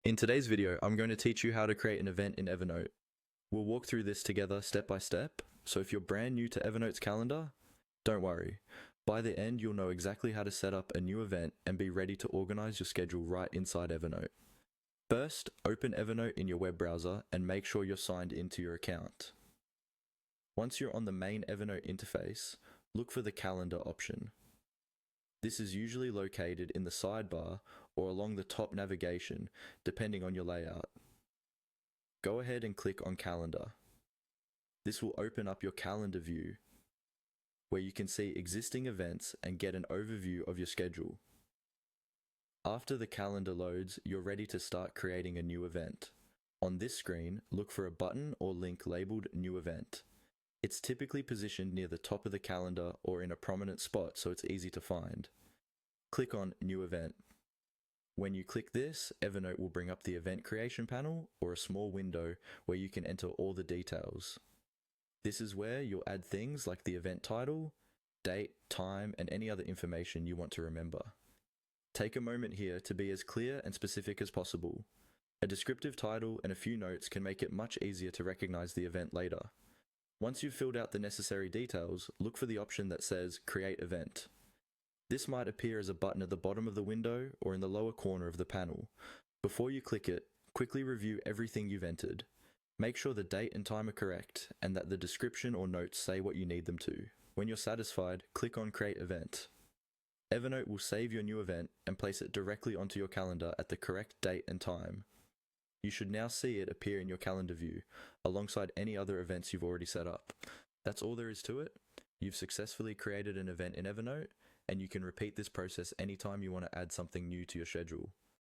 In today's video, I'm going to teach you how to create an event in Evernote. We'll walk through this together step by step, so if you're brand new to Evernote's calendar, don't worry. By the end, you'll know exactly how to set up a new event and be ready to organize your schedule right inside Evernote. First, open Evernote in your web browser and make sure you're signed into your account. Once you're on the main Evernote interface, look for the calendar option. This is usually located in the sidebar or along the top navigation, depending on your layout. Go ahead and click on Calendar. This will open up your calendar view, where you can see existing events and get an overview of your schedule. After the calendar loads, you're ready to start creating a new event. On this screen, look for a button or link labeled New Event. It's typically positioned near the top of the calendar or in a prominent spot, so it's easy to find. Click on New Event. When you click this, Evernote will bring up the event creation panel or a small window where you can enter all the details. This is where you'll add things like the event title, date, time, and any other information you want to remember. Take a moment here to be as clear and specific as possible. A descriptive title and a few notes can make it much easier to recognize the event later. Once you've filled out the necessary details, look for the option that says Create Event. This might appear as a button at the bottom of the window or in the lower corner of the panel. Before you click it, quickly review everything you've entered. Make sure the date and time are correct and that the description or notes say what you need them to. When you're satisfied, click on Create Event. Evernote will save your new event and place it directly onto your calendar at the correct date and time. You should now see it appear in your calendar view, alongside any other events you've already set up. That's all there is to it. You've successfully created an event in Evernote, and you can repeat this process anytime you want to add something new to your schedule.